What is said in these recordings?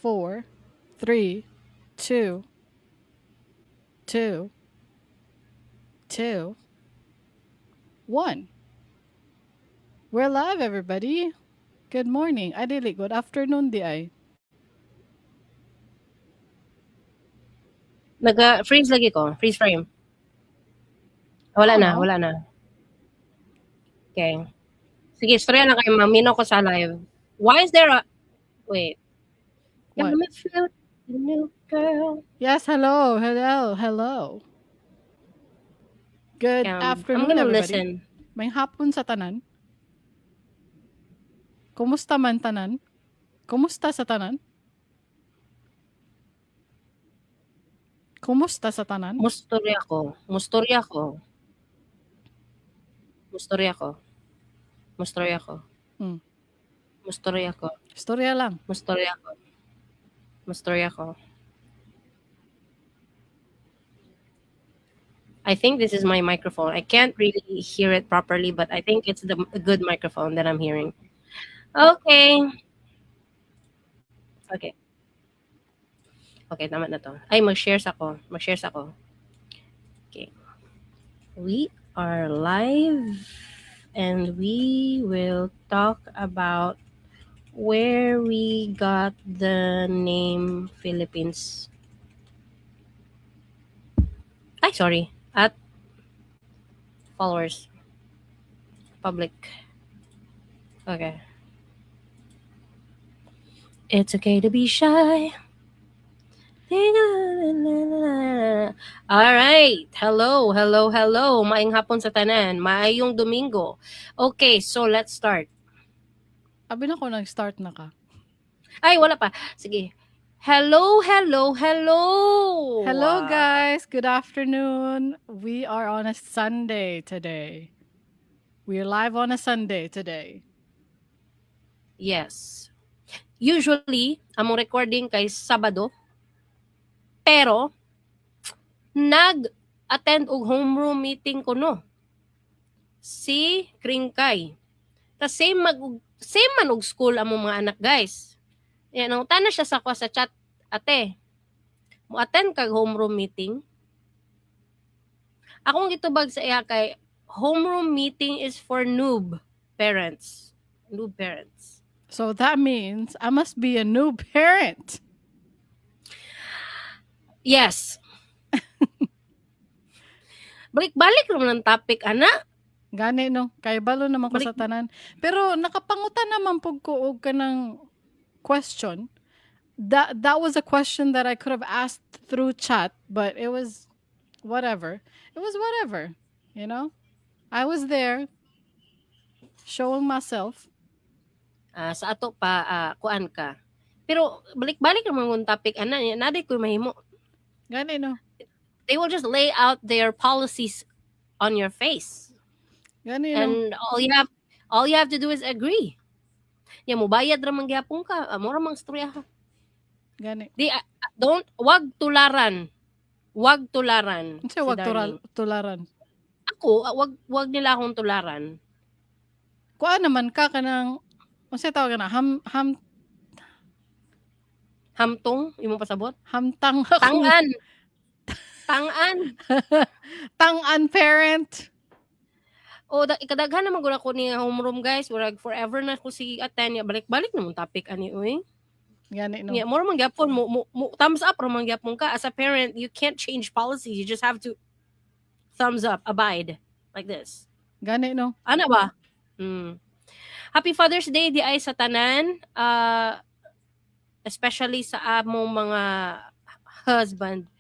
4, 3, 2, 2, 2, 1. We're live, everybody. Good morning. Ay, dili. Good afternoon, di ay. Nag-freeze lagi ko. Freeze frame. Wala na, Oh, wala na. Okay. Sige, storya na kayo, mamino ko sa live. Why is there a... Wait. what? Got me feel the new girl. Yes, hello, hello, hello. Good I'm afternoon, gonna everybody. listen. May hapon sa tanan. Kumusta man tanan? Kumusta sa tanan? Kumusta sa tanan? Mustorya ko. Mustorya ko. Mustorya ko. Mustorya ko. Hmm. Mustorya ko. Istorya lang. Mustorya ko. Mustorya ko. I think this is my microphone. I can't really hear it properly, but I think it's the good microphone that I'm hearing. Okay. Okay. Okay, tama na to. Ay, mag-shares ako. Mag-shares ako. Okay. We are live and we will talk about where we got the name Philippines. Ay, sorry. At followers. Public. Okay. It's okay to be shy. Alright. Hello, hello, hello. Maayong hapon sa tanan. Maayong Domingo. Okay, so let's start. Abi na ko nag-start na ka. Ay, wala pa. Sige. Hello, hello, hello. Hello, guys. Good afternoon. We are on a Sunday today. We're live on a Sunday today. Yes. Usually, among recording kay Sabado. Pero, nag-attend og homeroom meeting ko no. Si Kringkay. Tas same man og school among mga anak, guys. Yan, nangutan na siya sa ko sa chat, ate. Mo attend kag homeroom meeting. Akong gitubag sa iya kay homeroom meeting is for noob parents. Noob parents. So that means I must be a new parent. Yes. Balik-balik naman ang topic, ana. Gani no, kay balo naman ko sa tanan. Pero nakapangutan naman pug ko og kanang question. That was a question that I could have asked through chat, but it was whatever. It was whatever, you know? I was there showing myself. Sa ato pa kuan ka. Pero balik-balik naman ang topic, ana. Naday ko mahimo. Gani no. They will just lay out their policies on your face. Gani no. And all you have to do is agree. Ya mo bayad ra man gyapon ka, mo ra mang storya ka. Gani. Wag tularan. Wag tularan. Unsa wag tularan? Ako, wag nila akong tularan. Kuan naman ka kanang unsa tawag na Hamtong, imo pasabot? hamtang Tangan. Tangan. Tangan parent. O ikadaghan naman gud ako ni homeroom, guys. Murag forever na ko si attend ya balik-balik namon topic ani oy. Gani no. Yeah, more man gyapon mo thumbs up ra man gyapon ka as a parent. You can't change policies. You just have to thumbs up, abide like this. Gani no. Ana ba? Happy Father's Day di ay sa tanan. Especially sa among mga husband.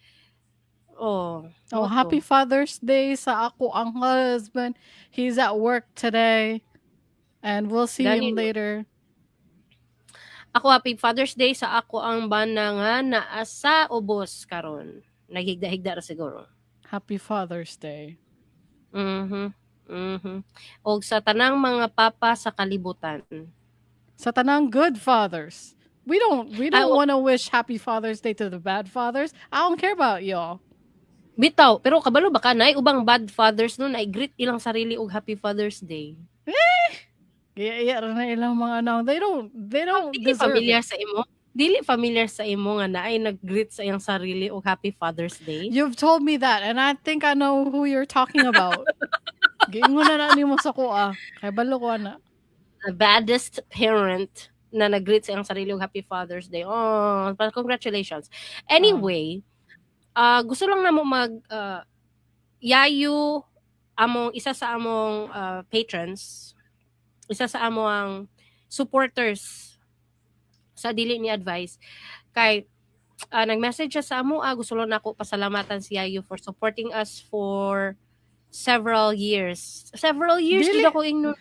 Happy Father's Day sa ako ang husband. He's at work today. And we'll see him later. Ako, Happy Father's Day sa ako ang bana nga naa sa ubos karon. Naghigda-higda ra siguro. Happy Father's Day. Og sa tanang mga papa sa kalibutan. Sa tanang good fathers. We don't want to wish Happy Father's Day to the bad fathers. I don't care about y'all. Bitaw, pero kabalo ba ka nay ubang bad fathers nun ay greet ilang sarili og Happy Father's Day. Yeah, na ilang mga anak. They don't deserve pamilya it. sa imo. Dili familiar sa imo nga na ay nag-greet sa iyang sarili og Happy Father's Day. You've told me that, and I think I know who you're talking about. Giingon na nimo sa kuha. Kay balo ko na. The baddest parent na nag-greet sa iyang sarili og Happy Father's Day. Oh, congratulations. Anyway, gusto lang namo mag yayu among isa sa among patrons, isa sa among supporters sa dili ni advice kay nag-message siya sa amo, gusto lang nako pasalamatan si Yayu for supporting us for several years. Several years Dili. gid ako ignore.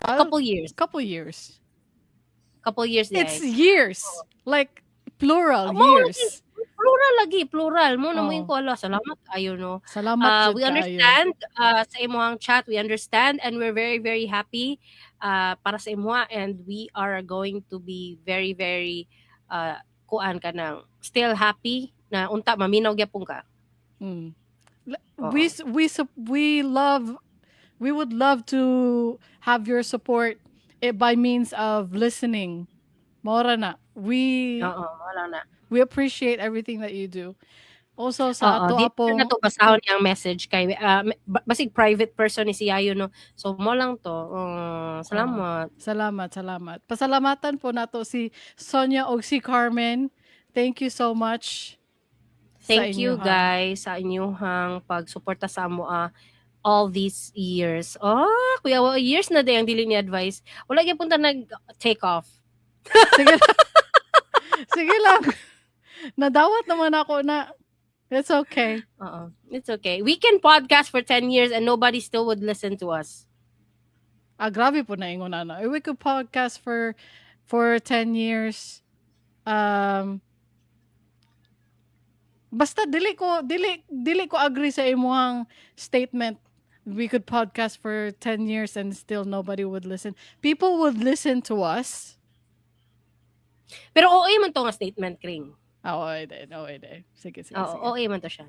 Couple years. Couple years. Couple years di It's ay. years. Like plural Mo years. plural mo na mo ko ala salamat ayo no. Salamat jud We understand sa imong chat, we understand and we're very very happy para sa imo and we are going to be very very kuan ka nang still happy na unta maminaw gyapon ka. Mm. Oo. We would love to have your support by means of listening. Mora na. Oo, wala na. We appreciate everything that you do. Also sa ato Di apong na to basahon yang message kay basig private person ni si Yayo no. So mo lang to. Salamat. Salamat. Pasalamatan po nato si Sonia o si Carmen. Thank you so much. Thank you guys sa inyong pagsuporta sa amo all these years. Kuya, years na day ang dili ni advice. Wala gyud punta nag take off. Sige lang. Nadawat naman ako na it's okay. It's okay. We can podcast for 10 years and nobody still would listen to us. Grabe po na ingon na. We could podcast for 10 years. Basta dili ko agree sa imuhang statement. We could podcast for 10 years and still nobody would listen. People would listen to us. Pero OA man to nga statement, Kring. OA din. Sige. OA man to siya.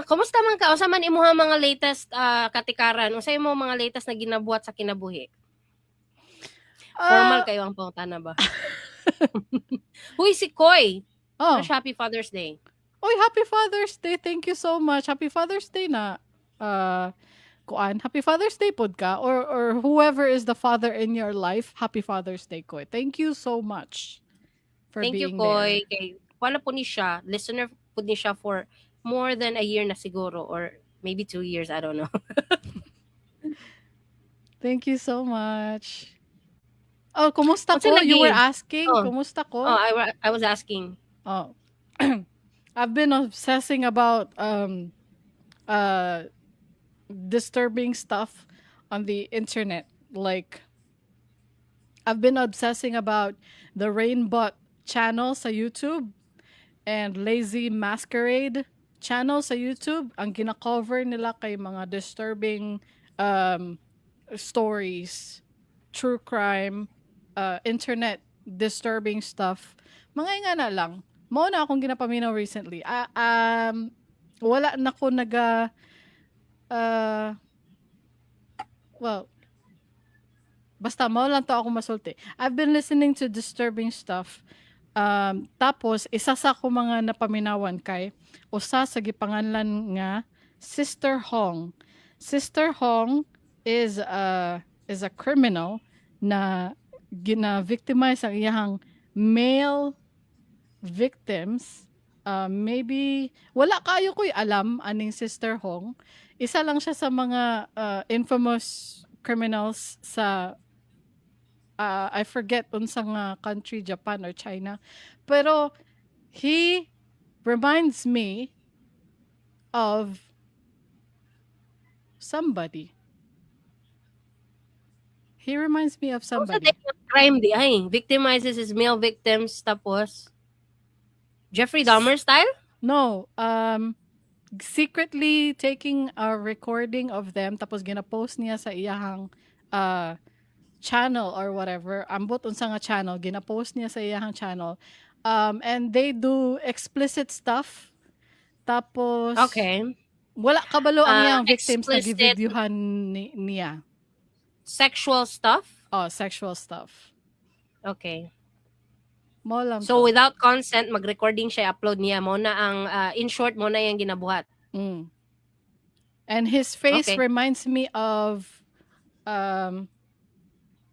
Kumusta man ka? Unsa man imuha mga latest katikaran? Unsa imo mga latest na ginabuhat sa kinabuhi? Formal kayo ang pangutana ba? Huy, si Koy. Happy Father's Day. Oy, Happy Father's Day. Thank you so much. Happy Father's Day na. Happy Father's Day pod ka or whoever is the father in your life. Happy Father's Day, Koy. Thank you so much for Thank being you, Koy. there. Kay wala po ni siya, listener po ni siya for more than a year na siguro or maybe 2 years, I don't know. Thank you so much. Kumusta Unsa ko? lagi? You were asking? Kumusta ko? I was asking. I've been obsessing about disturbing stuff on the internet. Like, I've been obsessing about the Rainbot channel sa YouTube and Lazy Masquerade channel sa YouTube. Ang gina-cover nila kay mga disturbing stories, true crime, internet disturbing stuff. Mga nga na lang. Mo na akong ginapaminaw recently. Wala na ko basta mo lang to ako masulti. I've been listening to disturbing stuff. Tapos isa sa ko mga napaminawan kay usa sa gipanganlan nga Sister Hong. Sister Hong is a criminal na gina-victimize ang iyang male victims. Maybe wala kayo ko'y alam aning Sister Hong. Isa lang siya sa mga infamous criminals sa I forget unsang country, Japan or China. Pero he reminds me of somebody. He reminds me of somebody. Crime di ay. Victimizes his male victims tapos Jeffrey Dahmer style? No. Secretly taking a recording of them tapos gina-post niya sa iyahang channel or whatever. Ambot unsa nga channel, gina-post niya sa iyahang channel. And they do explicit stuff. Tapos Okay. wala kabalo ang iyang victims na explicit- givideohan niya. Sexual stuff? Sexual stuff. Okay. Mo lang So to. without consent, mag-recording siya, upload niya mo na ang in short mo na yung ginabuhat. Mm. And his face Okay. reminds me of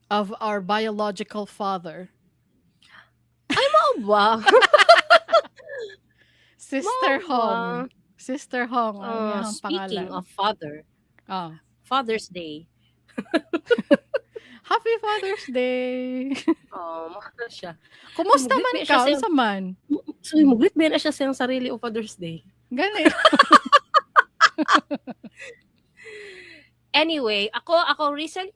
our biological father. Mao ba? Sister Mao ba? Hong. Sister Hong ang iyang Speaking pangalan. of father, Oh. Father's Day. Happy Father's Day. Mao na siya. Kumusta Muglit man ba siya ka? sa Unsa man? so muglit ba na siya sa sarili o Father's Day? Gani. Anyway, ako recent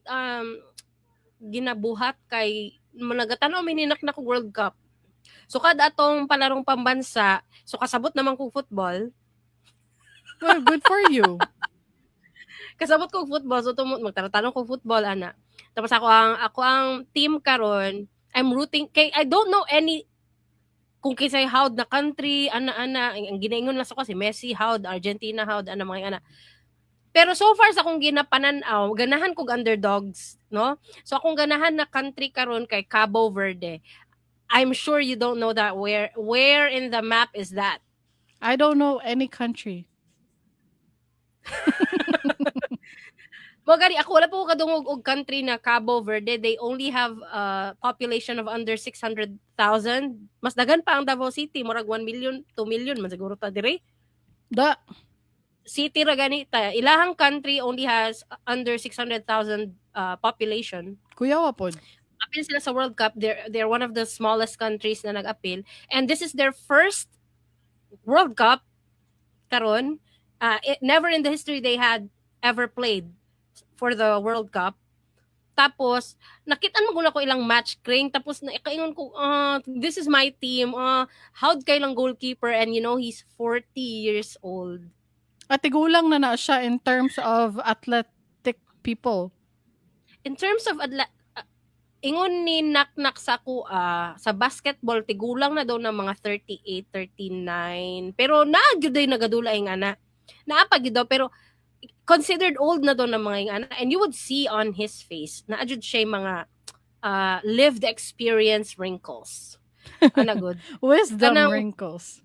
ginabuhat kay managatan-aw mininaknak ko World Cup. So kada atong palarong pambansa, so kasabot naman kong football. Well, good for you. Kasabot kong football, so magtatanong kong football ana. Tapos ako ang team karon, I'm rooting kay I don't know any kung kisay howd na country, ana ang ginaingon lang sa ko si Messi howd, Argentina howd, ana mga ana. Pero so far sa akong ginapanan-aw, ganahan kog underdogs, no? So akong ganahan na country karon kay Cabo Verde. I'm sure you don't know that where in the map is that? I don't know any country. Mo gani ako wala po ko kadungog og country na Cabo Verde. They only have a population of under 600,000. Mas dagan pa ang Davao City, murag 1 million, 2 million man siguro ta dire. Da, City ra gani ta. Ilahang country only has under 600,000 population. kuyawa pod. Appeal sila sa World Cup. They're one of the smallest countries na nag-appeal, and this is their first World Cup karon. Never in the history they had ever played for the World Cup. Tapos nakitaan mo ko ilang match kring, tapos kaingon ko this is my team. How'd kay lang goalkeeper, and he's 40 years old. At tigulang na siya in terms of athletic people. In terms of ingon ni naknak sa ko sa basketball tigulang na daw ng mga 38, 39. Pero gyud day nagadula ing ana. Naapa gyud daw, pero considered old na daw ng mga ing ana, and you would see on his face na adjud siya mga lived experience wrinkles. Ana good. Wisdom Kanang- wrinkles.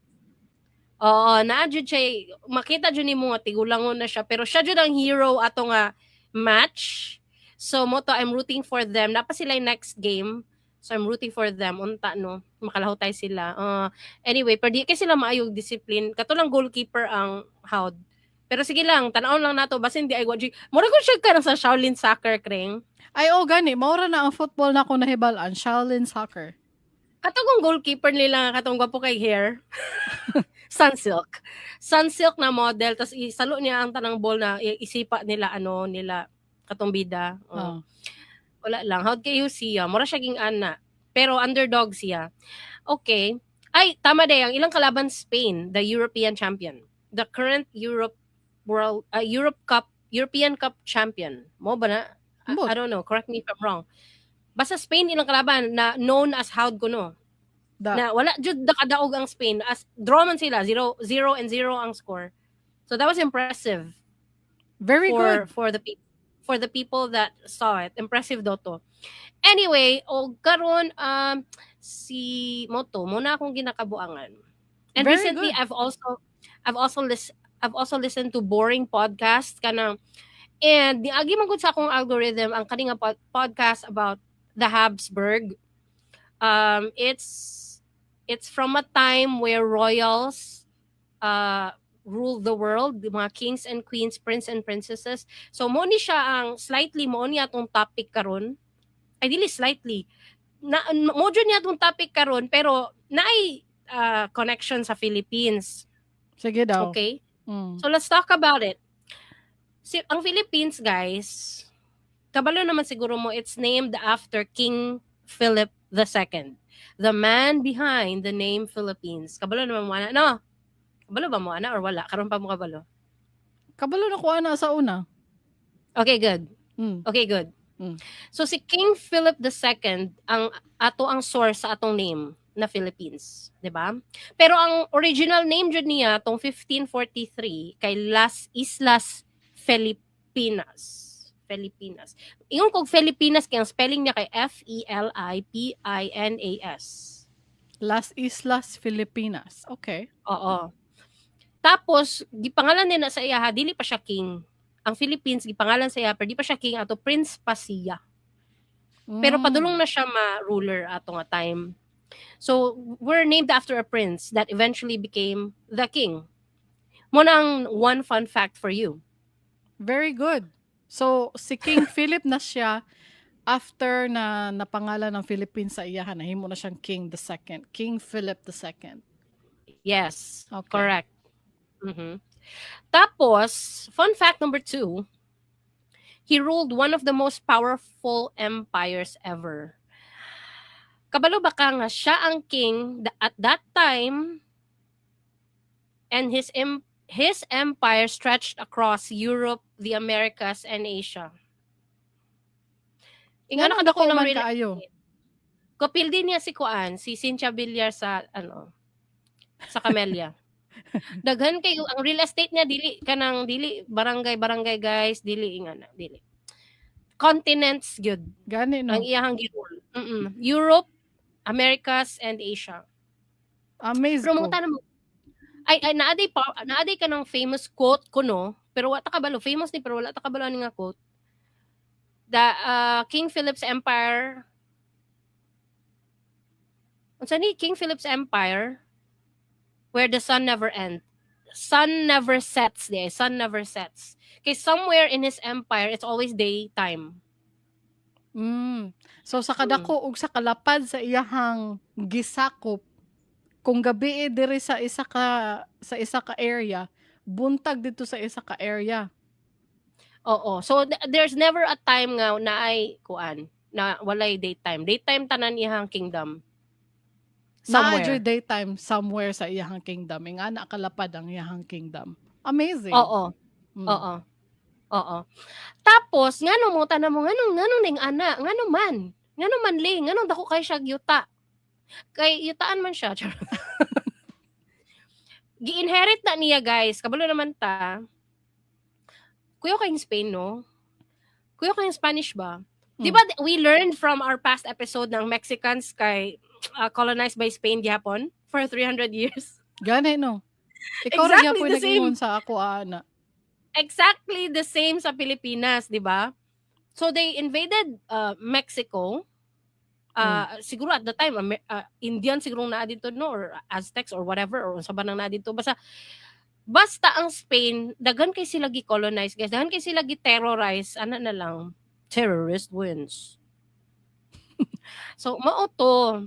Oo, naadjud siya, makita jud nimo nga tigulangon na siya, pero siya jud ang hero ato nga match. So mo to, I'm rooting for them. Napa sila yung next game. So I'm rooting for them. Unta no, makalahutay sila. Anyway, pero di kay sila maayog discipline. Katulang goalkeeper ang howd. Pero sige lang, tanawon lang nato basin di ay waji. Mura ko siya ka sa Shaolin soccer kring. Ay, gani. Maura na ang football na ako nahibalaan. Shaolin soccer. Katong goalkeeper nila nga katong gwapo kay hair. Sunsilk. Sunsilk na model, tas isalo niya ang tanang ball na isipa nila nila katong bida. Oh. Wala lang. How'd kayo siya? Mura siya ging ana. Pero underdog siya. Okay. Ay, tama day. Ang ilang kalaban Spain, the European champion. The current European Cup champion. Mo ba na? I don't know. Correct me if I'm wrong. Basta Spain ilang kalaban na known as how'd kuno. Na wala jud nakadaog ang Spain. As draw man sila, 0-0 ang score. So that was impressive. Very good. For the people that saw it. Impressive daw to. Anyway, karon si Moto muna akong ginakabuangan. And Very recently good. I've also listened to boring podcast kanang, and niagi man gud sa akong algorithm ang kaninga podcast about the Habsburg. It's from a time where royals ruled the world, the mga kings and queens, prince and princesses. So mo ni siya ang slightly mo ni atong topic karon. Ay dili slightly. Mo jud ni atong topic karon, pero naay connection sa Philippines. Sige daw. Okay? So let's talk about it. Ang Philippines, guys, kabalo naman siguro mo, it's named after King Philip II. The man behind the name Philippines. Kabalo naman mo ana, no? Kabalo ba mo ana or wala? Karon pa mo kabalo? Kabalo na ko ana sa una. Okay, good. Okay, good. So si King Philip II ang source sa atong name na Philippines, 'di ba? Pero ang original name jud niya tong 1543 kay Las Islas Filipinas. Filipinas. Ingon kog Filipinas kay ang spelling niya kay Felipinas. Las Islas Filipinas. Okay. Oo. Tapos gipangalan nila sa iya dili pa siya king. Ang Philippines gipangalan sa iya pero di pa siya king ato Prince pa siya. Pero padulong na siya ma-ruler ato nga time. So we're named after a prince that eventually became the king. Mo nang one fun fact for you. Very good. So, si King Philip na siya after na napangalan ng Philippines sa iyahan, nahimo na siyang King the Second. King Philip the Second. Yes, Okay. correct. Mhm. Tapos, fun fact number 2, he ruled one of the most powerful empires ever. Kabalo ba ka nga siya ang king at that time, and his empire stretched across Europe, the Americas, and Asia. Ingana Nga ka nang dako ng man real kaayo. Kapil din niya si Cynthia Villar sa sa Camellia. Daghan kayo ang real estate niya dili barangay guys, dili continents gyud Gani, no? ang iyahang girule. Europe, Americas, and Asia. Amazed Pero ko. mga tanong mo, ay naaday ka ng famous quote kuno, pero wala ta kabalo famous ni pero wala ta kabalo ni nga quote. The King Philip's Empire. Unsa ni King Philip's Empire where the sun never sets. Kay somewhere in his empire it's always daytime. So sa kadako ug sa kalapad sa iyahang gisakop, kung gabi diri sa isa ka area, buntag dito sa isa ka area. Oo. So there's never a time nga na ay na walay daytime. Daytime tanan iyang kingdom. Somewhere. Na daytime somewhere sa iyahang kingdom. Nga na kalapad ang iyahang kingdom. Amazing. Oo. Oo. Tapos ngano mo tanan mo nganong ning ana, ngano man ling, nganong dako kay siya yuta. Kay yutaan man siya. Gi-inherit na niya guys. Kabalo naman ta. Kuya kayong Spain, no? Kuya kayong Spanish ba? Di ba we learned from our past episode ng Mexicans kay colonized by Spain gihapon for 300 years? Gani, no? Ikaw Exactly rin po the same. nag-ingon sa ako, ana. Exactly the same sa Pilipinas, di ba? So they invaded Mexico. Siguro at the time, Indian siguro na dito, no? Or Aztecs or whatever, or sa banang na dito. Basta ang Spain, daghan kay sila gi-colonize, guys. Daghan kay sila gi-terrorize. Ano na lang? Terrorist wins. So, mao to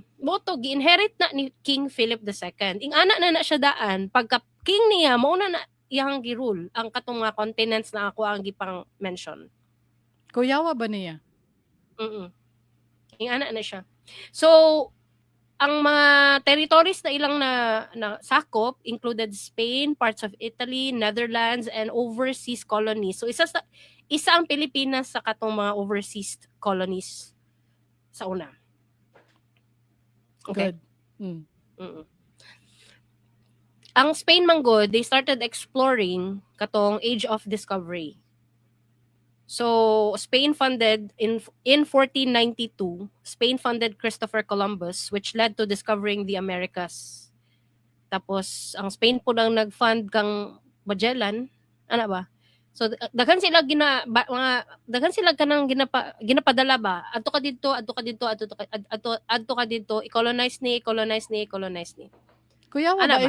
gi-inherit na ni King Philip II. Ing ana na siya daan. Pagka king niya, mauna na iyang girule ang katong mga continents na ako ang gipang mention. Kuyawa ba niya? Ing ana na siya. So, ang mga territories na ilang na sakop included Spain, parts of Italy, Netherlands, and overseas colonies. So, isa ang Pilipinas sa katong mga overseas colonies sa una. Okay. Good. Ang Spain manggod, they started exploring katong Age of Discovery. So, Spain funded in 1492, Spain funded Christopher Columbus, which led to discovering the Americas. Tapos ang Spain po lang nag-fund kang Magellan, ana ba? So daghan sila kanang ginapadala ba? Adto ka dito, i-colonize ni. Kuya, Ano ba?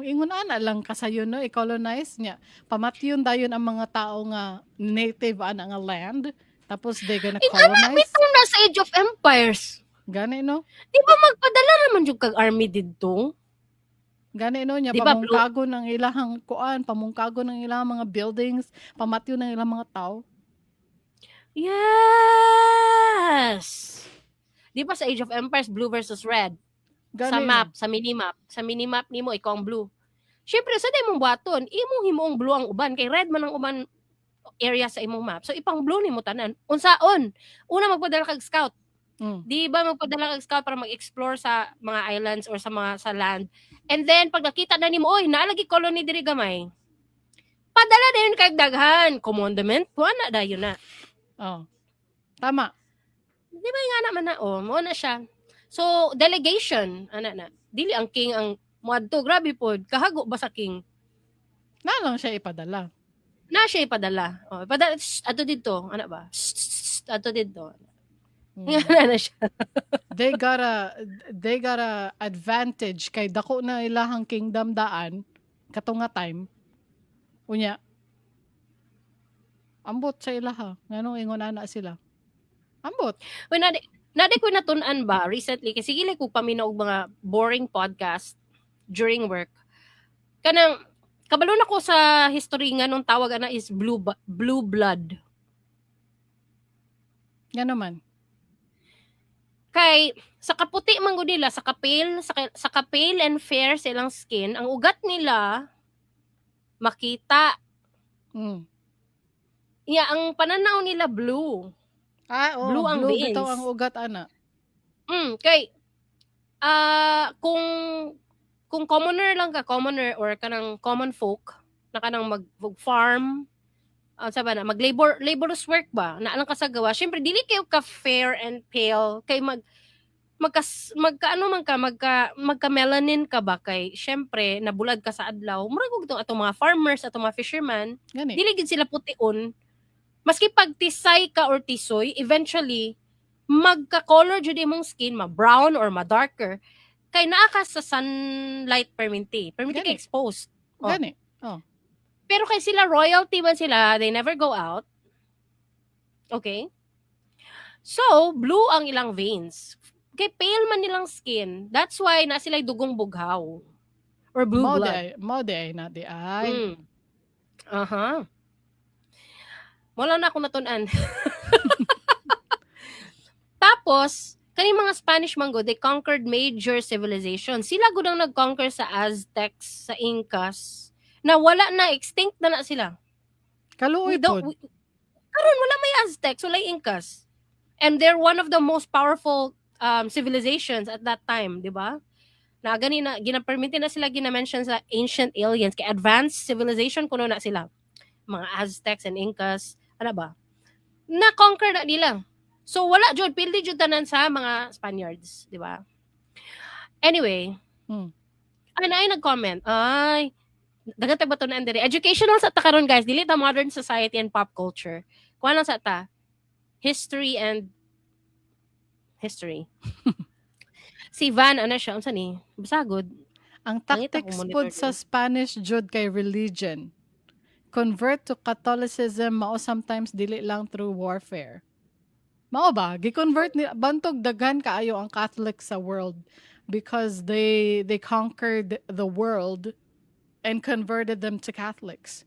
ingon ana lang kasayon, no, i-colonize niya. Pamatyon dayon ang mga tao nga native ana nga land, tapos they gonna colonize. Itong nasa Age of Empires. Gani, no? Di ba magpadala naman yung kag army dito? Gani, no, niya Diba, pamungkago ng ilahang pamungkago ng ilahang mga buildings, pamatyon ng ilang mga tao. Yes! Di ba sa Age of Empires, blue versus red? Gani, Sa no? map, sa minimap nimo ikaw ang blue. Syempre sa imong buhaton, imong himoong blue ang uban kay red man ang uban area sa imong map. So ipang blue nimo tanan. Unsaon? Una magpadala kag scout. Di ba magpadala kag scout para mag-explore sa mga islands or sa land. And then pag nakita na nimo, oy, naalagi colony diri gamay. Padala din kay daghan commandment, kuha na dayon na. Oh. Tama. Di ba nga naman na, mo na siya. So, delegation, na. Dili ang king ang muadto, grabe pod, kahago ba sa king? Na lang siya ipadala. Na siya ipadala. Ipadala, ato dito, ba? Ato dito. Nga na siya. They got a advantage kay dako na ilahang kingdom daan katunga time. Unya. Ambot sa ilaha. Nganong ingon ana sila. Ambot. When nade ko natun-an ba recently kasi gili ko paminaw og mga boring podcast during work. Kanang kabalo na ko sa history nga nung tawag ana is blue blood. Nga naman. Kay sa kaputi man gud nila, sa pale and fair silang skin, ang ugat nila makita. Iya, ang pananaw nila blue. Blue ang blue veins. bitaw ang ugat ana. Kay kung commoner or kanang common folk na kanang mag-farm, sabi na, laborous work ba, na alang kasagawa, syempre, dili kayo ka fair and pale, kay magka-melanin ka ba, kay, syempre, nabulad ka sa adlaw, murag og atong mga farmers, atong mga fishermen, Gani. dili gid sila pution, maski pag tisay ka or tisoy, eventually, magka-color jud imong skin, ma-brown or ma-darker, kay naa ka sa sunlight perminti ka Gani. exposed. Gani. Pero kay sila, royalty man sila, they never go out. Okay? So, blue ang ilang veins. Kay pale man nilang skin. That's why na sila dugong bughaw. Or blue blood. Mao di ay na di ay. Wala na akong natun-an. Tapos, kani mga Spanish mango, they conquered major civilizations. Sila gud ang nag-conquer sa Aztecs, sa Incas, na wala na, extinct na sila. Kaluoy pod. Karon wala may Aztecs, wala Incas. And they're one of the most powerful civilizations at that time, di ba? Na gani na gina-permit na sila gina-mention sa ancient aliens, kay advanced civilization kuno na sila. Mga Aztecs and Incas, ano ba? Na-conquer na nila. So wala jud, pildi jud tanan sa mga Spaniards, di ba? Anyway, ay nag-comment, dagatag ba ito na andere? Educational sa ta karon guys, dili ta modern society and pop culture. Kuha lang sa ta, history. Si Van, ano siya? Unsa ni? Basagod. Ang tactics pod sa Spanish jud kay religion. Convert to Catholicism mao sometimes dili lang through warfare. Mao ba? Gi-convert ni bantog daghan kaayo ang Catholic sa world because they conquered the world and converted them to Catholics.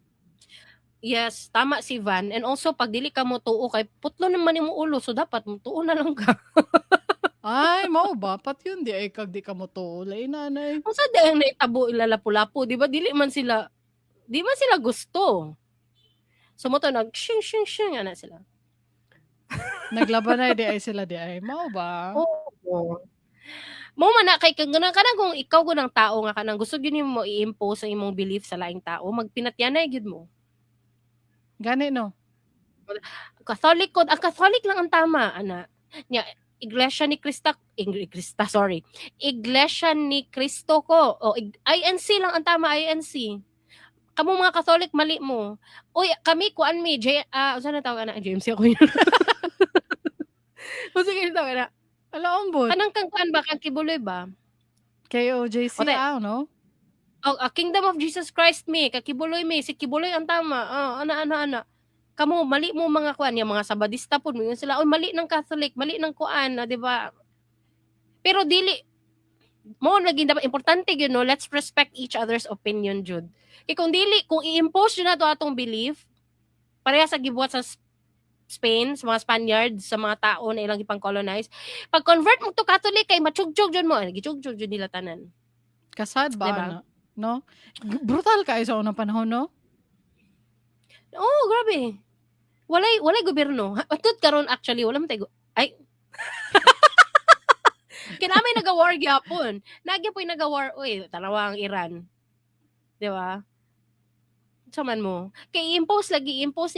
Yes, tama si Van. And also, pag dili ka mo tuo, kay putlo naman yung ulo, so dapat mo tuo na lang ka. Ay, mao ba? Pat yun, di ay kag di ka mo tuo. Lain nanay. Kung sa dahil naitabo ilalapu-lapu, di ba? Di man sila gusto. So mo to, nag-shing, ana sila. Naglaban na di ay sila di ay. Mao ba? Oo. Mo man na kay kanang kung ikaw gunang tao nga kanang gusto gyud mo i-impose ang imong belief sa laing tao, magpinatyanay gyud mo. Gani no. Catholic ang Catholic lang ang tama ana. Nya Iglesia ni Cristo ko. O INC lang ang tama, INC. Kamo mga Catholic mali mo. Uy, kami kuan mi unsa na tawag ana James ako yun. Kasi kita na. Ala ombod. Kanang kang kuan ba kang kibuloy ba? KOJC no? Kingdom of Jesus Christ mi, kakibuloy mi, si kibuloy ang tama. Ana. Kamo mali mo mga kuan, yung mga sabadista pud mo sila, mali ng Catholic, mali ng kuan, di ba? Pero dili mo naging dapat importante gyud no, let's respect each other's opinion jud. Kay kung i-impose jud nato atong belief, pareha sa gibuhat sa Spain, sa mga Spaniards, sa mga tao na ilang ipang-colonize, pag convert mo to Catholic kay machugjog jud mo, gichugjog jud nila tanan. Kasad ba diba? No? Brutal ka sa unang panahon, no? Oh, grabe. Walay gobyerno. Atud karon actually wala man tay ay. Kinamay naga-war gyapon. Nagyapoy naga-war tanawa ang Iran. 'Di ba? sa man mo. Kay impose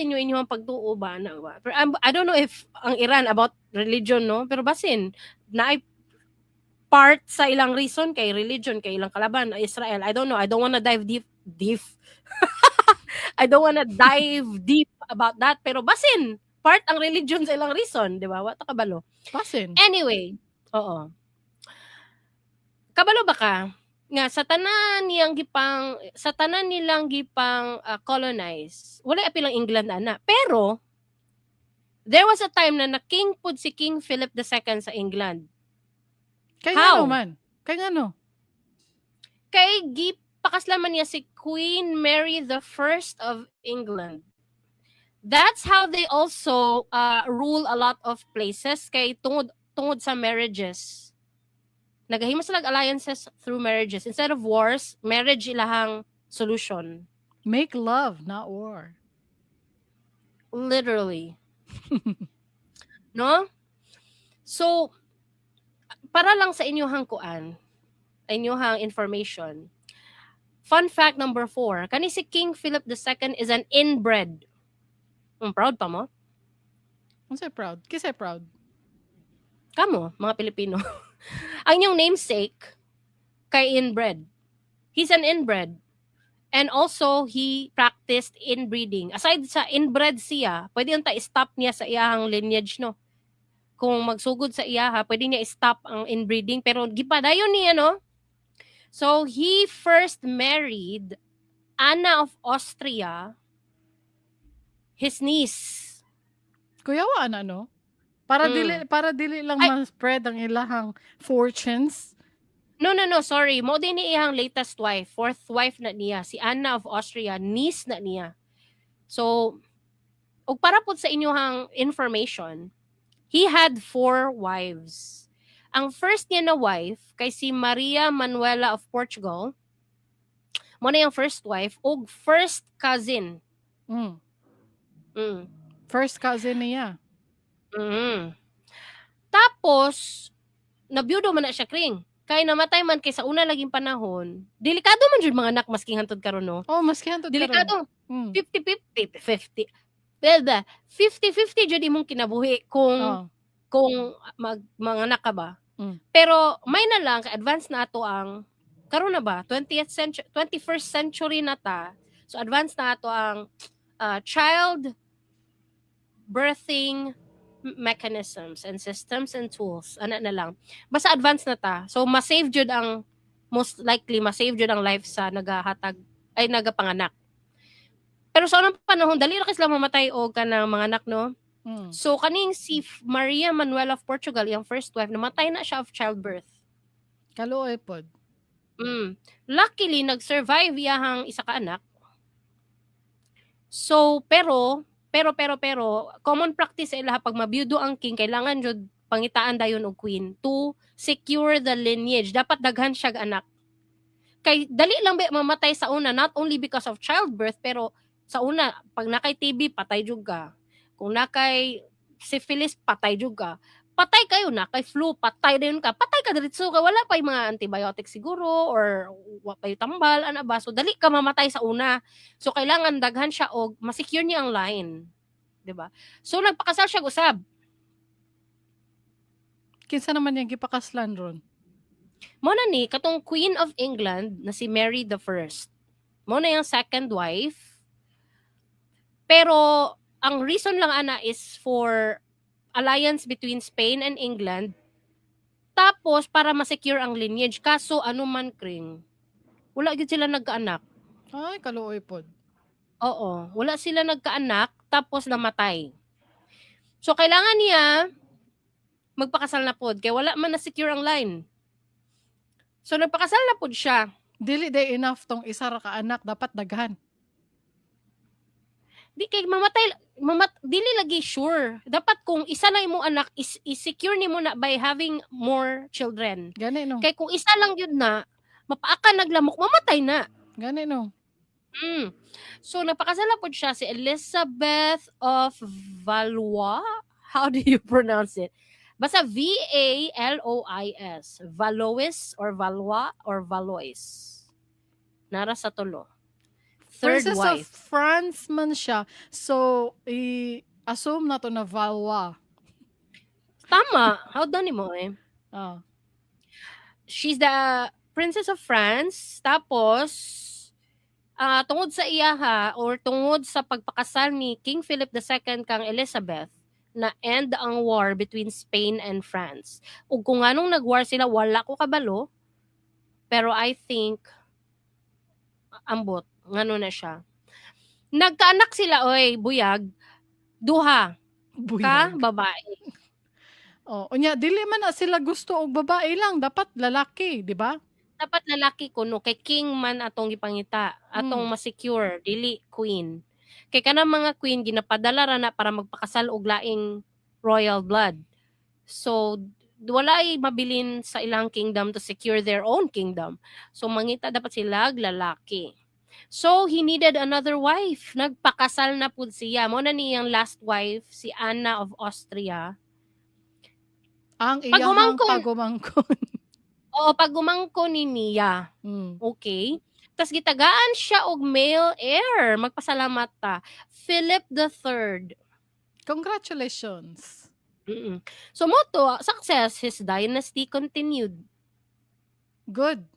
inyo inyong pagtuo ba na ba. Pero I don't know if ang Iran about religion no, pero basin na part sa ilang reason kay religion kay ilang kalaban Israel. I don't know. I don't wanna dive deep. I don't wanna dive deep about that. Pero basin part ang religion sa ilang reason, di ba? Wata kabalo. Basin. Anyway, oo. Kabalo ba ka? Nga sa tanan nilang gipang colonize. Wala apilang England ana. Pero there was a time na king pud si King Philip II sa England. Kay How? ngano man? Kay ngano? Kay gipakaslaman niya si Queen Mary the First of England. That's how they also rule a lot of places kay tungod sa marriages. Nagahimo sila alliances through marriages. Instead of wars, marriage ilahang solution. Make love, not war. Literally. No? So, para lang sa inyong kuan, inyong information, fun fact number 4, kani si King Philip II is an inbred. Proud pa mo? Unsay proud? Kisay proud? Kamo, mga Pilipino. Ang inyong namesake, kay inbred. He's an inbred. And also, he practiced inbreeding. Aside sa inbred siya, pwede yung stop niya sa iyahang lineage, no? Kung magsugod sa iyaha, pwede niya stop ang inbreeding. Pero gipadayon niya, no? So, he first married Anna of Austria, his niece. Kuyawa na, no? Para dili lang ma-spread ang ilahang fortunes. No, sorry. Mo din ni iyang latest wife, fourth wife na niya, si Anna of Austria, niece na niya. So, og para po sa inyong information, he had 4 wives. Ang first niya na wife, kay si Maria Manuela of Portugal, mo na yung first wife, og first cousin. First cousin niya. Tapos, nabiyudo man na siya, Kring. Kay namatay man kay sa una laging panahon, delikado man jud mga anak maski hantod karon no. Oh, maski hantod karon. Delikado. 50-50 jud imong kinabuhi kung mga anak ka ba. Pero may na lang advance na ato ang karon na ba 21st century na ta. So advance na ato ang child birthing mechanisms and systems and tools. Ana na lang. Basta advance na ta. So, ma-save jud ang, most likely, ma-save jud ang life sa nagapanganak. Pero sa unang panahon, dali na sila mamatay o ka ng mga anak, no? So, kaning si Maria Manuela of Portugal, yung first wife, namatay na siya of childbirth. Kaluoy pod. Luckily, nag-survive yahang isa ka anak. So, pero common practice sa ilaha pag mabiyudo ang king kailangan jud pangitaan dayon og queen to secure the lineage. Dapat daghan siya anak. Kay dali lang ba mamatay sa una, not only because of childbirth, pero sa una pag nakay TB patay jud ka. Kung nakay syphilis patay jud ka. Patay kayo na kay flu patay dayon ka. Patay ka diretso ka, wala pa yung mga antibiotic siguro or wa pa yung tambal ana ba. So dali ka mamatay sa una. So kailangan daghan siya og ma-secure niya ang line. 'Di ba? So nagpakasal siya usab. Kinsa naman yung gipakaslan ron? Mo na ni katong Queen of England na si Mary the First. Mo na yung second wife. Pero ang reason lang ana is for alliance between Spain and England. Tapos para ma-secure ang lineage. Kaso ano man, Kring, wala gid sila nagkaanak. Ay, kaluoy pod. Oo, wala sila nagkaanak tapos namatay. So kailangan niya magpakasal na pod kay wala man na secure ang line. So nagpakasal na pod siya. Dili day enough tong isa ra ka anak, dapat daghan. Di kay dili lagi sure. Dapat kung isa lang imong anak is-secure nimo na by having more children. Gani no. Kay kung isa lang yun na mapaaka naglamok mamatay na. Gani no. So napakasal na pod siya si Elizabeth of Valois. How do you pronounce it? Basta V-A-L-O-I-S. Valois or Valois or Valois. Nara sa tulo. third Princess of wife. France man siya. So, i-assume na to na Valois. Tama. How done mo eh? Ah. She's the Princess of France. Tapos, tungod sa iyaha or tungod sa pagpakasal ni King Philip II kang Elizabeth, na end ang war between Spain and France. Ug kung anong nag-war sila, wala ko kabalo. Pero I think, ambot, ngano na siya. Nagkaanak sila, oy, buyag, duha ka Buyag. babae. Oh, unya dili man na sila gusto og babae lang, dapat lalaki, di ba? Dapat lalaki kuno kay king man atong gipangita, atong ma-secure, dili queen. Kay kanang mga queen ginapadala ra na para magpakasal og laing royal blood. So wala ay mabilin sa ilang kingdom to secure their own kingdom. So mangita dapat sila lalaki. So he needed another wife. Nagpakasal na pud siya. Mo na niyang last wife si Anna of Austria. Ang Pag iyahang umangkon, pagumangkon. oo, pag umangkon ni Mia, okay? Tas gitagaan siya og male heir. Magpasalamat ta. Philip III. Congratulations. Mm-mm. So mo to, success, his dynasty continued. Good.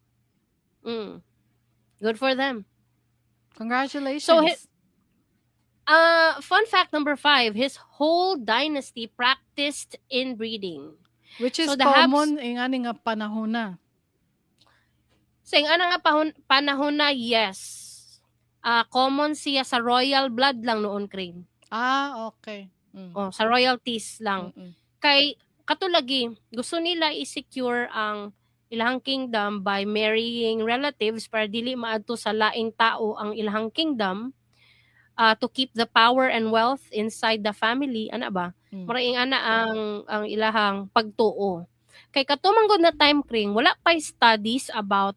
Good for them. Congratulations. So, fun fact number 5, his whole dynasty practiced inbreeding. Which is so the common ing ani nga panahon na. Sa nga panahon na, yes. Common siya sa royal blood lang noon, Crane. Okay. Sa royalties lang. Mm-mm. Kay katulagi, gusto nila i-secure ang ilang kingdom by marrying relatives para dili maadto sa laing tao ang ilang kingdom, to keep the power and wealth inside the family, ana ba? Maraing ana ang ilahang pagtuo. Kay katumanggod na time Crane, wala pa studies about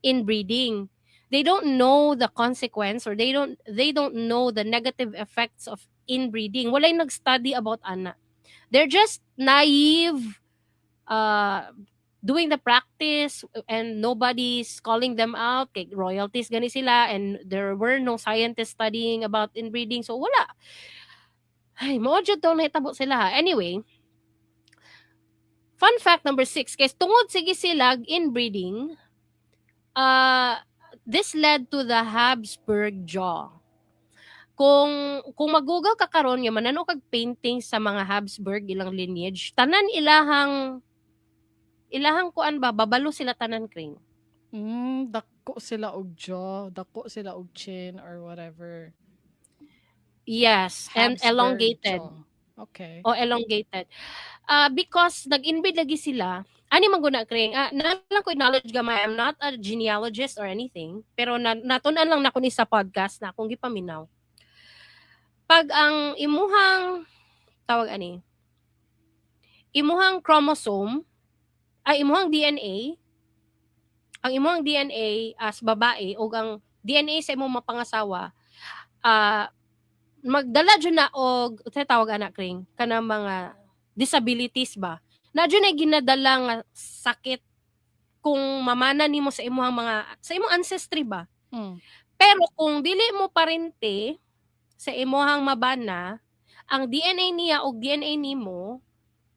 inbreeding. They don't know the consequence or they don't know the negative effects of inbreeding. Walay nag-study about ana. They're just naive, doing the practice and nobody's calling them out. Kay royalties gani sila and there were no scientists studying about inbreeding. So wala. Ay, mo jud daw nahitabo sila. Anyway, fun fact number 6, kay tungod sige sila inbreeding, this led to the Habsburg jaw. Kung mag-google ka karon nga manano kag painting sa mga Habsburg ilang lineage, tanan ilahang kuan ba, babalo sila tanan, Crane. Dako sila og jaw, dako sila og chin or whatever. Yes, and Habsburg elongated. jaw. Okay. O elongated. Because nag-inbreed lagi sila. Ani man guna, Crane? Nalang ko knowledge gamay. I'm not a genealogist or anything. Pero natunan lang na ko ni sa podcast na akong gipaminaw. Pag ang imuhang imuhang chromosome, imuhang DNA, ang imuhang DNA as babae o ang DNA sa imong mapangasawa, magdala dyan na og tawag anak Kring kanang mga disabilities ba na dyan ay ginadala nga sakit kung mamana nimo sa imong ancestry ba. Pero kung dili mo parente sa imong mabana, ang DNA niya o DNA nimo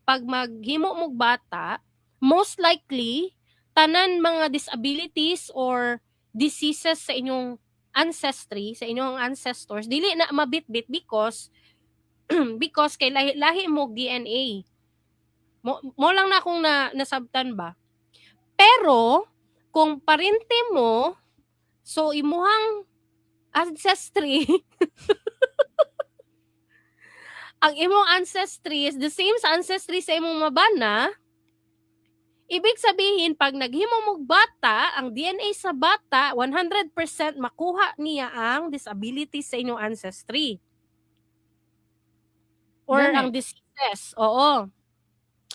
pag maghimo mog bata, most likely tanan mga disabilities or diseases sa inyong ancestry, sa inyong ancestors, dili na mabitbit because kay lahi mo DNA. Mo lang na akong nasabtan ba. Pero kung parente mo, so imuhang ancestry ang imong ancestry is the same sa ancestry sa imong mabana, ibig sabihin, pag naghimo mog bata, ang DNA sa bata, 100% makuha niya ang disability sa inyong ancestry. Or ang diseases, oo.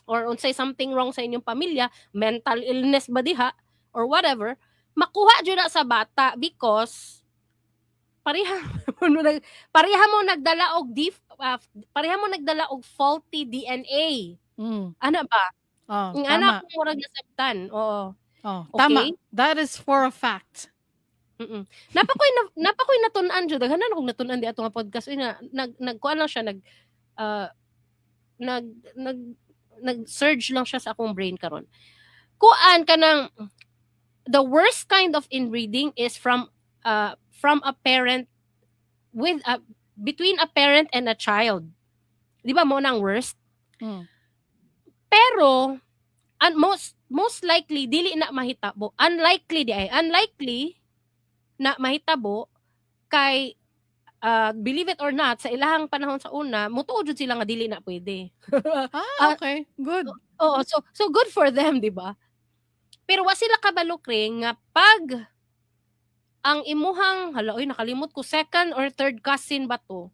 Or unsay something wrong sa inyong pamilya, mental illness ba diha, or whatever, makuha dyan na sa bata because pareha mo nagdala og faulty DNA. Ano ba? Ang anak ko murag nasabtan. Oo. Okay? Tama. That is for a fact. Mm. Napakoy natun-an jud daghanan akong natun-an di ato nga podcast na nagkuan lang siya uh, nag nag nag-surge lang siya sa akong brain karon. Kuan kanang the worst kind of inbreeding is from a parent with a between a parent and a child. Di ba mo nang worst? Mm. Pero most likely dili na mahitabo. Unlikely na mahitabo kay believe it or not sa ilahang panahon sa una mutuod jud sila nga dili na pwede. Okay. Good. Oo, so good for them, di ba? Pero wa sila kabalo kring nga pag ang imuhang hala oy nakalimot ko second or third cousin ba to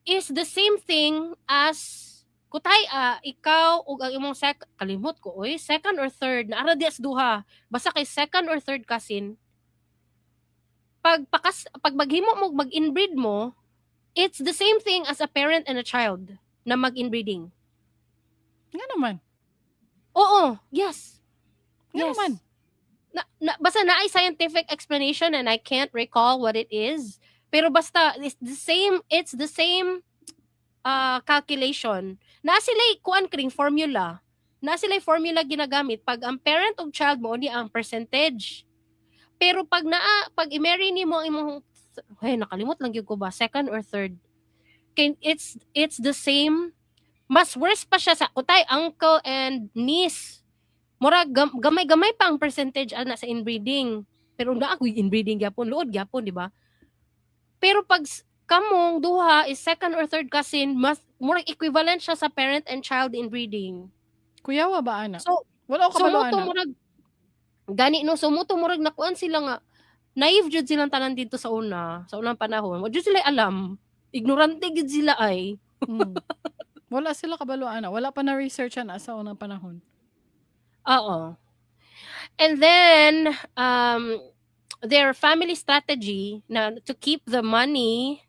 is the same thing as kutay ikaw ug ang imong kalimot ko oy second or third na ara dias duha basta kay second or third cousin pag maghimo mo mag-inbreed mo, it's the same thing as a parent and a child na mag-inbreeding. Nga naman. Oo, yes. Nga Yes. naman. Basta na ay scientific explanation and I can't recall what it is. Pero basta it's the same calculation. Na sila kuan kring formula. Na sila formula ginagamit pag ang parent ug child mo ni ang percentage. Pero pag i-marry nimo ang imong nakalimot lang gyud ko ba second or third. It's the same. Mas worse pa siya sa kutay uncle and niece. Mura gamay-gamay pa ang percentage ana sa inbreeding. Pero na ako inbreeding gyapon, luod gyapon, di ba? Pero pag kamong duha is second or third cousin, mas mura equivalent siya sa parent and child inbreeding. Kuyawa ba, ana? So, Wala ko kabalo, ana. murag gani no, sumuto murag nakuan sila nga naive jud silang tanan dito sa unang panahon. Wa jud sila alam. Ignorante gid sila ay. Wala sila kabalo, ana. Wala pa na research ana sa unang panahon. Oo. And then their family strategy na to keep the money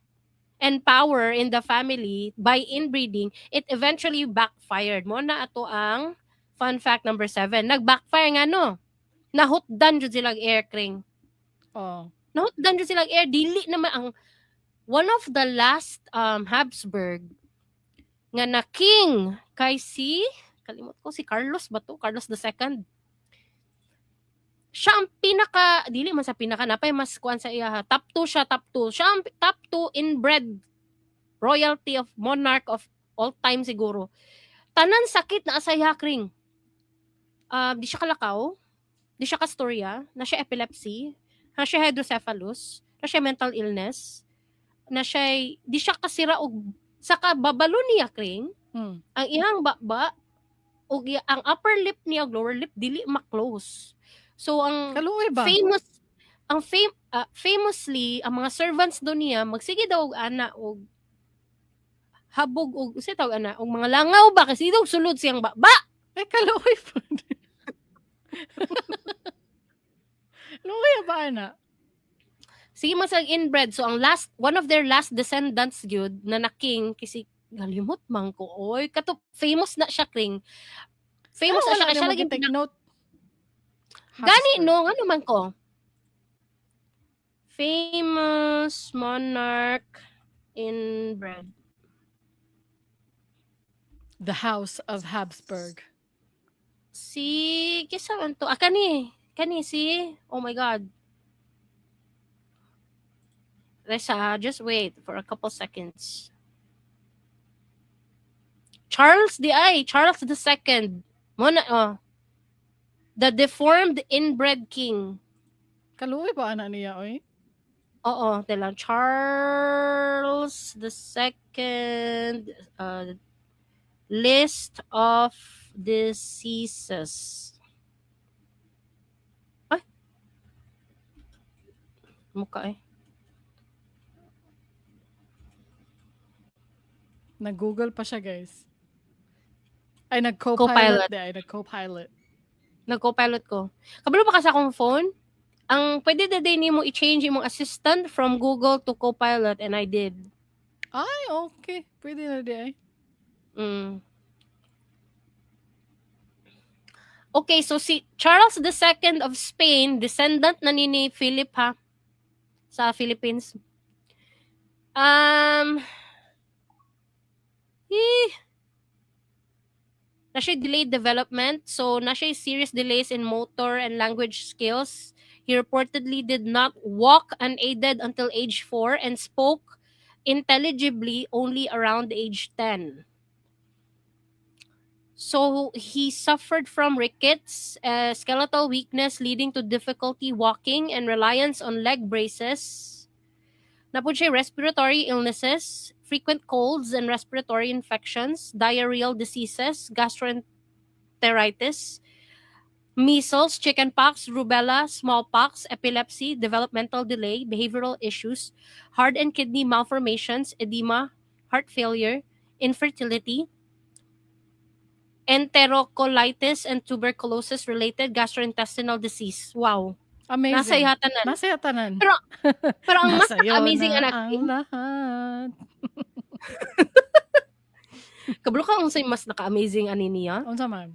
and power in the family by inbreeding, it eventually backfired. Mo na ato ang fun fact number 7. Nag-backfire nga no. Nahutdan jud silang air kring. Oh. Nahutdan jud silang air dili naman ang one of the last Habsburg nga na king kay kalimot ko si Carlos ba to? Carlos II. Siya ang dili man sa pinaka napay mas kuan sa iya top 2 siya, top 2. Siya ang top 2 inbred royalty of monarch of all time siguro. Tanan sakit na asaya kring. Di siya kalakaw, di siya kastorya, na siya epilepsy, na siya hydrocephalus, na siya mental illness, na siya di siya kasira og saka babalo niya kring. Ang ihang baba ug ang upper lip niya ug lower lip dili ma-close. So ang Kaluoy ba? famously ang mga servants do niya magsige daw og ana og habog og usa tawag ana og mga langaw ba kasi daw sulod siyang baba. Ay, kaluoy po. Luoy ba, ana? Sige mas ang inbred. So ang one of their last descendants gyud na king kasi galimot man ko oy kato famous na siya kring. Famous na siya kasi siya lagi take note. Gani no, ano man ko. Famous monarch inbred. The House of Habsburg. Si kisa man to? Kani si oh my god. Resa, just wait for a couple seconds. Charles II. Mona the deformed inbred king. Kaluoy ba, ana niya, oy? Oo, tela Charles II list of diseases. Ay. Mukha eh. Nag-Google pa siya, guys. Ay, nag-co-pilot. Nag-co-pilot. Nag-co-pilot ko. Kabalo pa kasi akong phone. Ang pwede na din mo i-change yung assistant from Google to Copilot and I did. Ay, okay. Pwede na di ay. Okay, so si Charles II of Spain, descendant na ni Philip ha. sa Philippines. Um, na siya delayed development. So, na siya serious delays in motor and language skills. He reportedly did not walk unaided until age 4 and spoke intelligibly only around age 10. So, he suffered from rickets, skeletal weakness leading to difficulty walking and reliance on leg braces. Napod siya respiratory illnesses, frequent colds and respiratory infections, diarrheal diseases, gastroenteritis, measles, chickenpox, rubella, smallpox, epilepsy, developmental delay, behavioral issues, heart and kidney malformations, edema, heart failure, infertility, enterocolitis, and tuberculosis-related gastrointestinal disease. Wow. Nasa Amazing. ihatanan. Nasa yatanan. Pero ang mas Nasa iyo amazing na anak, ang lahat. kabalo ka unsay mas naka-amazing ani niya. Unsa man?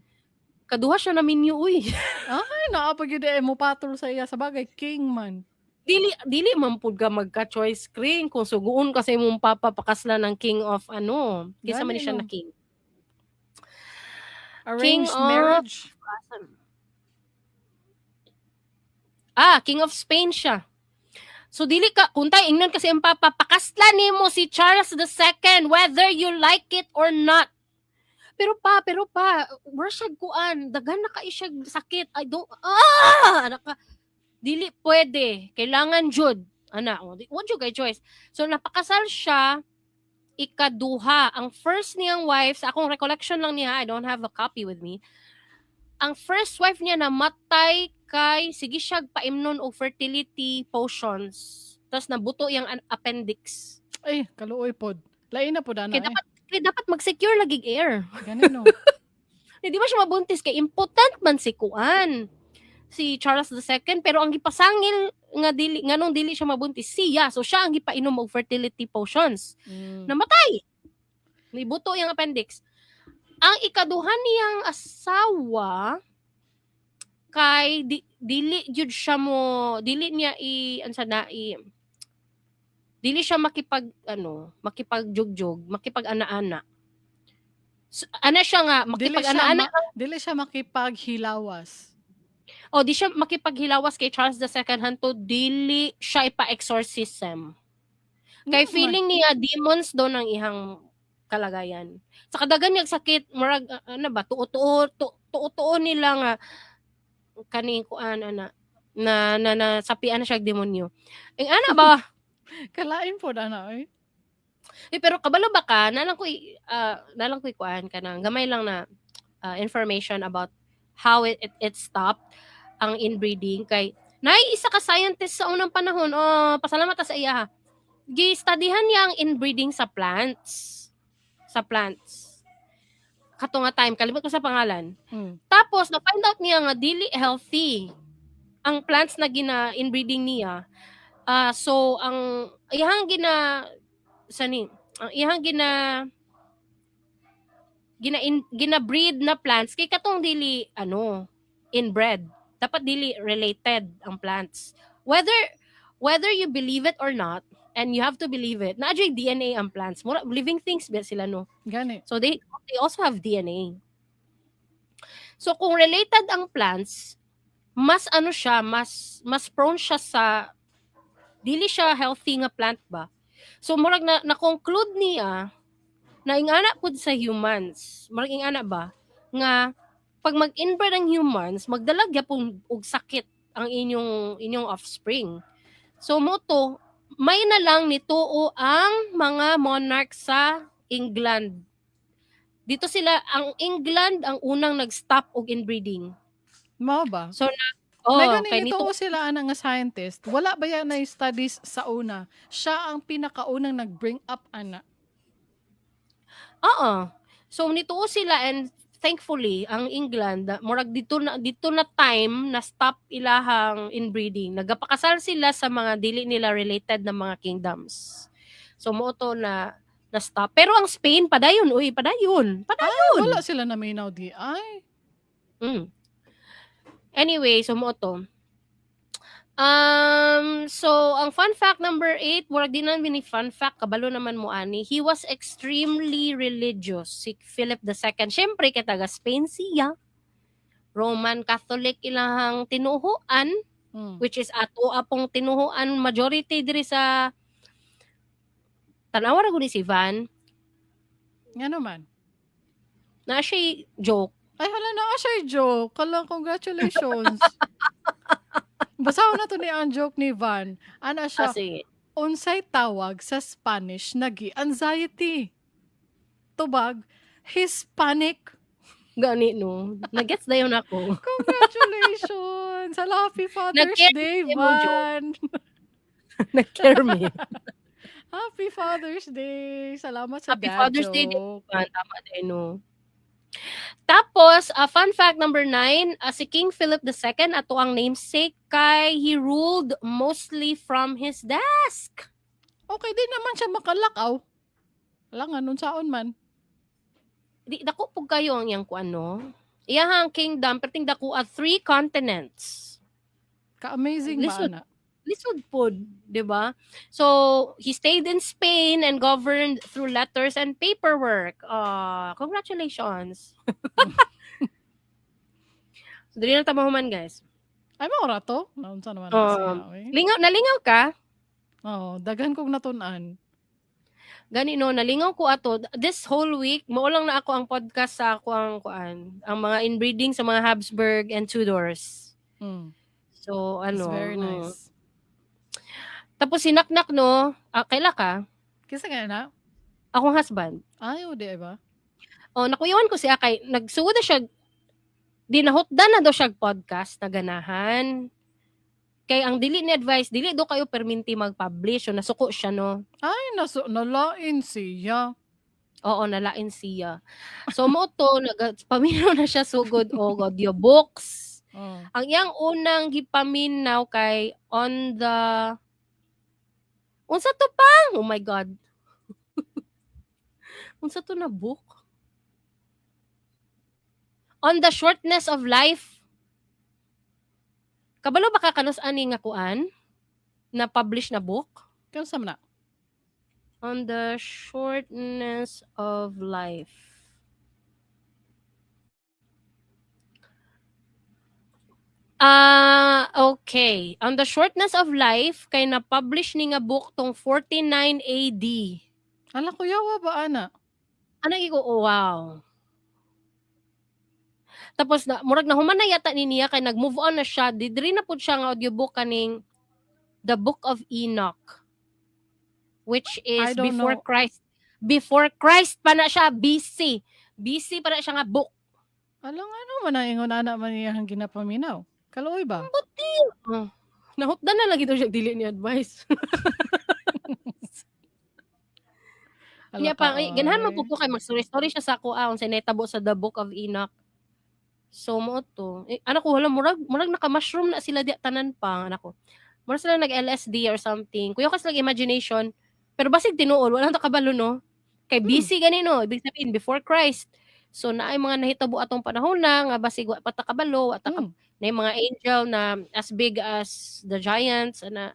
Kaduha siya na minyo, uy. Ay, naapag yun mo patol sa iya. Sa bagay, king man. Dili man pud ka magka-choice screen kung suguon kasi mong papapakasla ng king of ano. Kisa man Gani, siya no? na king. Arranged of- marriage. King of Spain siya. So dili ka kuntay ingnon kasi ang papapakasla nimo si Charles II whether you like it or not. Pero pa, wala siya kuan, daghan na kay siya sakit. I don't dili pwede. Kailangan jud. Ana, what you kay choice. So napakasal siya ikaduha. Ang first niyang wife, sa akong recollection lang niya, I don't have a copy with me. Ang first wife niya namatay kay sige siya paimnon og fertility potions. Tapos nabuto yung appendix. Ay, kaluoy pod. Lain na pod ana. Kaya dapat mag-secure lagig air. Gani, no? Di ba siya mabuntis kay impotent man si kuan si Charles II pero ang gipasangil nga nganong dili siya mabuntis siya, so siya ang gipainom og fertility potions. Namatay. Nibuto yung appendix. Ang ikaduha niyang asawa kay dili jud siya mo dili niya dili siya makipagjugjog, makipag-ana-ana. So, ana siya nga makipag-ana-ana. Dili siya makipaghilawas. Di siya makipaghilawas kay Charles II hanto dili siya ipa-exorcism. Kay feeling niya demons daw ng ihang kalagayan. Sa kadagan niyang sakit, murag tuo nila nga kani kuan na sapian na siya demonyo. Ang ana ba? Kalain po ana eh. Pero kabalo ba ka nalang ko kuan kanang gamay lang na information about how it stopped ang inbreeding kay isa ka scientist sa unang panahon. Pasalamat sa iya ha. Gi-studyhan niya ang inbreeding sa plants. Kato nga time, kalimot ko sa pangalan. Tapos, na-find out niya nga dili healthy ang plants na gina-inbreeding niya. So, ang iyang gina-breed na plants, kay katong dili, inbred. Dapat dili related ang plants. Whether you believe it or not, and you have to believe it, na-adjay DNA ang plants. Living things ba sila, no? Gani. So, they also have DNA. So, kung related ang plants, mas prone siya sa, dili siya healthy nga plant ba? So, murag na-conclude niya, na ingana pud sa humans, murag ingana ba, nga, pag mag-inbred ang humans, magdalag yapon og sakit ang inyong offspring. So, moto, may na lang nituo ang mga monarch sa England. Dito ang England ang unang nag-stop og inbreeding. Mao ba? So kay nito sila nga scientist. Wala ba yan na studies sa una? Siya ang pinakaunang nag-bring up ana. So nituo sila and thankfully ang England murag dito na time na stop ilahang inbreeding. Nagapakasal sila sa mga dili nila related na mga kingdoms. So mo to na stop. Pero ang Spain padayon. Wala sila na minaw di ay. Anyway, so mo to. So ang fun fact number 8, murag din namin ni fun fact, kabalo naman mo ani. He was extremely religious, si Philip II. Syempre kay taga Spain siya. Roman Catholic ilahang tinuhuan, Mm. which is ato apong tinuhuan majority diri sa tanawa ra gud ni si Van. Nga naman. Na siya joke. Ay, hala na siya joke. Kala, congratulations. Basaho na to ni ang joke ni Van. Ana siya, Sige. unsay tawag sa Spanish nagi anxiety. Tubag, Hispanic. Gani no. Nagets dayon ako. Congratulations! Hala, Happy Father's Nag-care Day, mo, joke. Van! Nag-care me. Happy Father's Day! Salamat sa Happy dad Father's Day din. joke. Tama din no. Tapos, fun fact number 9, si King Philip II, ato ang namesake kay he ruled mostly from his desk. Okay, di naman siya makalakaw. Wala nga, nun saon man. Di dako pug kayo ang yang kuano. Iyahang kingdom perting dako at 3 continents. Ka-amazing ba, Lisod. ana? Lisod pod, 'di ba? So, he stayed in Spain and governed through letters and paperwork. Congratulations. So, dili na tamahuman, guys. Ay, maura to? Naunsa naman na siya, oy. Nalingaw ka? Oo, daghan kong natunan. Gani no, nalingaw ko ato. This whole week, maulang na ako ang podcast sa ako ang ang mga inbreeding sa mga Habsburg and Tudors. Mm. So, It's very nice. Tapos sinaknak no, kaila ka? Kisa nga na? Akong husband. Ay, o, di ba? Nakuyawan ko siya kay nagsuod na siya dinahutdan na daw siya podcast na ganahan. Kay ang dili ni advice, dili do kayo perminti mag-publish. So nasuko siya no. Ay, nalain siya. Oo, nalain siya. So mo to paminaw na siya sugod og audiobooks. Oh. Ang iyang unang gipaminaw kay on the unsa to pa? Oh my god. Unsa to na book? On the Shortness of Life. Kabalo ba ka kanus ani nga kuan na publish na book? Kano sa mana? On the Shortness of Life. Okay. On the Shortness of Life, kay na-publish ni nga book tong 49 AD. Ala, kuyawa ba, ana? Ano ko, wow. Tapos, murag na human na yata ni niya, kay nag-move on na siya. Didri na po siya nga audiobook kaning The Book of Enoch. Which is before Christ. Before Christ pa na siya, BC. BC pa na siya nga book. Alang ano man ang ingon ana man iyang ginapaminaw. Kaluoy ba? Buti. Nahutdan na lang ito siya dili ni advice. Niya pa, ganahan mo po kay mag-story siya sa ako sa netabo sa The Book of Enoch. So mo to. Anak ko wala murag naka-mushroom na sila di tanan pa anak ko. Murag sila nag-LSD or something. Kuya kasi lang imagination. Pero basig tinuod wala ta kabalo no. Kay BC ganino, ibig sabihin before Christ. So naay mga nahitabo atong panahon na nga basig wa pa ta kabalo, na yung mga angel na as big as the giants na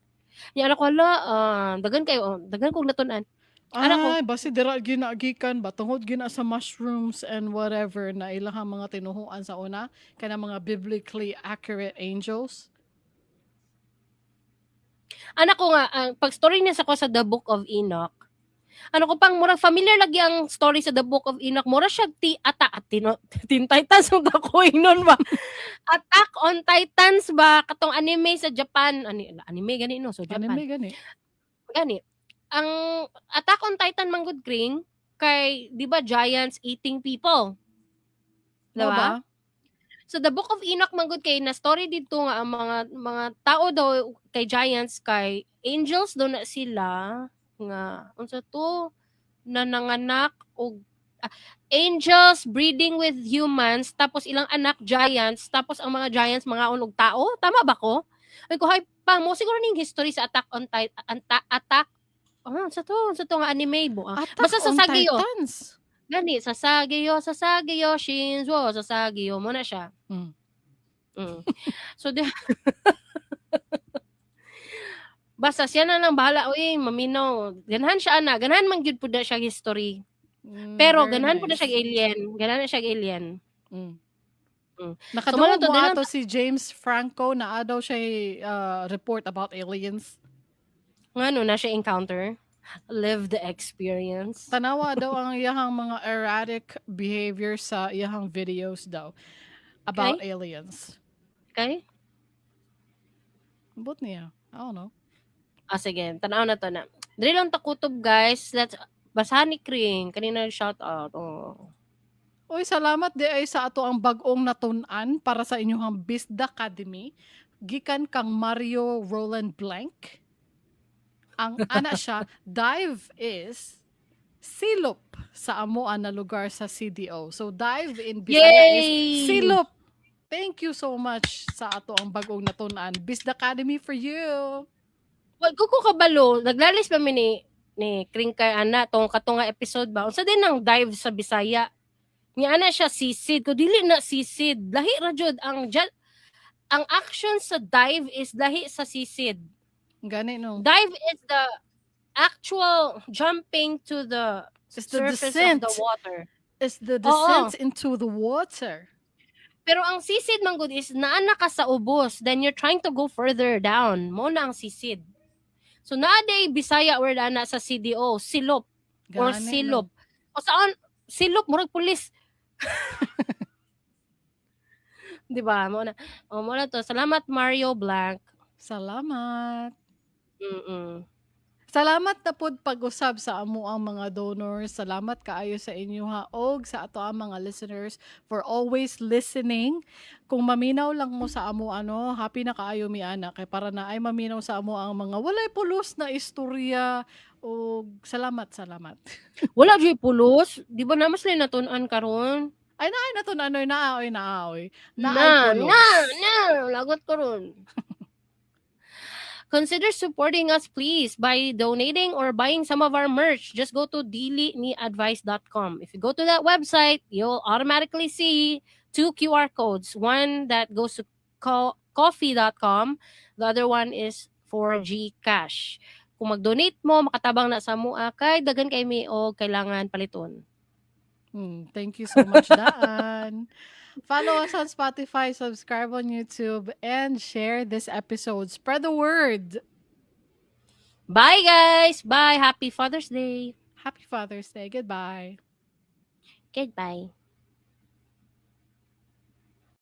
nya anak ko hala dagan kong natunan. Ay, basi dira ginagikan ba tungod gina sa mushrooms and whatever na ilang mga tinuhuan sa una kana mga biblically accurate angels. Anak ko nga pag story niya sa The Book of Enoch. Ano ko pang murag familiar lagi ang story sa The Book of Enoch. Mura siya Teen Titans ang kakoy nun ba? Attack on Titans ba? Katong anime sa Japan. Anime gani no? So Japan. Anime gani. Gani. Ang Attack on Titan manggod kring kay di ba giants eating people? Diba? So The Book of Enoch manggod kay na story dito nga ang mga tao daw kay giants kay angels daw na sila nga unsa to nananganak og angels breeding with humans tapos ilang anak giants tapos ang mga giants mga og tao tama ba ko? Ay ko hay pa mo siguro ning history sa Attack on Titan sa to nga anime bo. Basta sa Sageyo. Gani sa Sageyo Shinzo Sageyo mo na siya. So Basta siya na lang bahala, uy, maminaw. Ganahan siya ana, ganahan man gyud pud na siya history. Pero Very ganahan pud na nice. siya alien. Ganahan na siya alien. Mm. Mm. So Nakadungog to mo din ato si James Franco na daw siya report about aliens. ngano na siya encounter. Live the experience. Tanawa daw ang iyahang mga erratic behavior sa iyahang videos daw about Okay? aliens. Okay? But niya, I don't know. Sige, tanaw na to na. Dili lang ta kutob, guys. Let's basahan ni Kring. Kanina shout out. Oh. Uy, salamat di ay sa ato ang bag-ong natun-an para sa inyong Bisda Academy. Gikan kang Mario Roland Blank. Ang ana siya, dive is silop sa amuan na lugar sa CDO. So dive in Bisaya is Yay! silop. Thank you so much sa ato ang bag-ong natun-an. Bisda Academy for you. Wag ko kabalo. Naglalis pa mi ni Kring kay ana tong katunga episode ba. Unsa din ang dive sa Bisaya. Ni ana siya sisid ko dili na sisid. Lahi ra jud ang action sa dive is lahi sa sisid. Gani no. Dive is the actual jumping to the It's the surface descent. of the water. It's the descent into the water. Pero ang sisid man gud is naana ka sa ubos, then you're trying to go further down. Mo na ang sisid. So naaday Bisaya word ana sa CDO, silop or Gani, silop. O saan silop murag pulis. Di ba? Mo na to. Salamat Mario Blank. Salamat. Mm. Salamat na pod pag-usab sa amo ang mga donors. Salamat kaayo sa inyo ha og sa ato ang mga listeners for always listening. Kung maminaw lang mo sa amo happy na kaayo mi ana kay para na ay maminaw sa amo ang mga walay pulos na istorya og salamat. Wala jud pulos. Di ba namas lang natun-an karon? Ay nato nanoy naaoy. Na, pulos. lagot ko ron. Consider supporting us, please, by donating or buying some of our merch. Just go to dailyneadvice.com. If you go to that website, you'll automatically see 2 QR codes. One that goes to coffee.com. The other one is for GCash. Kung mag-donate mo, makatabang na sa mua, kay dagan kay mi o kailangan paliton. Thank you so much, Daan. Follow us on Spotify, subscribe on YouTube, and share this episode. Spread the word. Bye, guys. Bye. Happy Father's Day. Happy Father's Day. Goodbye. Goodbye.